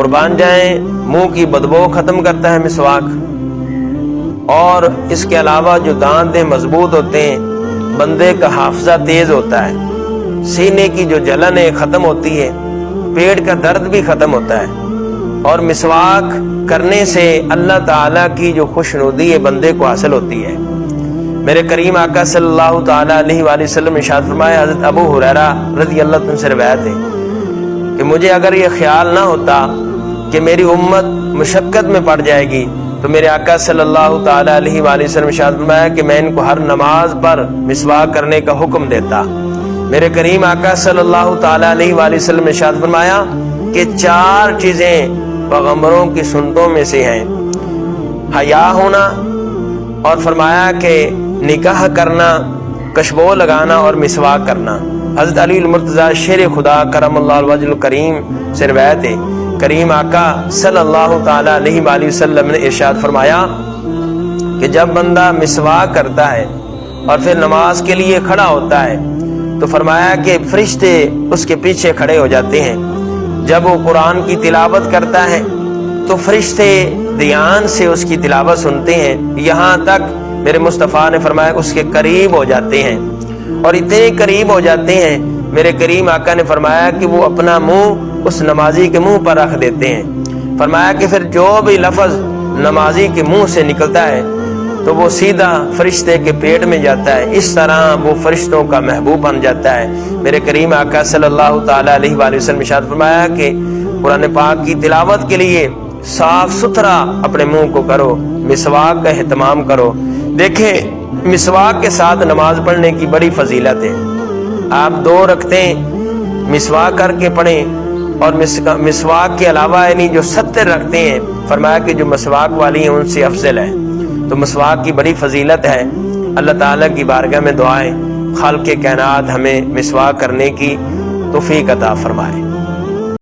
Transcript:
قربان جائیں منہ کی بدبو ختم کرتا ہے مسواک، اور اس کے علاوہ جو دانت مضبوط ہوتے ہیں، بندے کا حافظہ تیز ہوتا ہے، سینے کی جو جلن ہے ختم ہوتی ہے، پیٹ کا درد بھی ختم ہوتا ہے، اور مسواک کرنے سے اللہ تعالیٰ کی جو خوشنودی ہے بندے کو حاصل ہوتی ہے۔ میرے کریم آقا صلی اللہ تعالیٰ علیہ وآلہ وسلم ارشاد فرمایا، حضرت ابو ہریرہ رضی اللہ عنہ سے روایت ہے کہ مجھے اگر یہ خیال نہ ہوتا کہ میری امت مشقت میں پڑ جائے گی تو میرے آقا صلی اللہ تعالیٰ علیہ وآلہ وسلم ارشاد فرمایا کہ میں ان کو ہر نماز پر مسواک کرنے کا حکم دیتا۔ میرے کریم آقا صلی اللہ تعالیٰ علیہ وآلہ وسلم ارشاد فرمایا کہ 4 چیزیں پیغمبروں کی سنتوں میں سے ہیں، حیا ہونا، اور فرمایا کہ نکاح کرنا، کشبو لگانا اور مسواک کرنا۔ حضرت علی المرتضیٰ شیر خدا کرم اللہ الوجہ الکریم سے روایت ہے، کریم آقا صلی اللہ تعالیٰ علیہ وآلہ وسلم نے ارشاد فرمایا کہ جب بندہ مسواک کرتا ہے اور پھر نماز کے لیے کھڑا ہوتا ہے تو فرمایا کہ فرشتے اس کے پیچھے کھڑے ہو جاتے ہیں۔ جب وہ قرآن کی تلاوت کرتا ہے تو فرشتے دھیان سے اس کی تلاوت سنتے ہیں، یہاں تک میرے مصطفیٰ نے فرمایا اس کے قریب ہو جاتے ہیں، اور اتنے قریب ہو جاتے ہیں میرے کریم آقا نے فرمایا کہ وہ اپنا منہ اس نمازی کے منہ پر رکھ دیتے ہیں۔ فرمایا کہ پھر جو بھی لفظ نمازی کے منہ سے نکلتا ہے تو وہ سیدھا فرشتے کے پیٹ میں جاتا ہے، اس طرح وہ فرشتوں کا محبوب بن جاتا ہے۔ میرے کریم آقا صلی اللہ تعالیٰ علیہ وآلہ وسلم ارشاد فرمایا کہ قرآن پاک کی تلاوت کے لیے صاف ستھرا اپنے منہ کو کرو، مسواک کا اہتمام کرو۔ دیکھیں مسواک کے ساتھ نماز پڑھنے کی بڑی فضیلت ہے۔ آپ 2 رکعتیں مسواک کر کے پڑھیں، اور مسواک کے علاوہ یعنی جو 70 رکعتیں ہیں، فرمایا کہ جو مسواک والی ہیں ان سے افضل ہے۔ تو مسواک کی بڑی فضیلت ہے۔ اللہ تعالیٰ کی بارگاہ میں دعائیں خالق کائنات ہمیں مسواک کرنے کی توفیق عطا فرمائے۔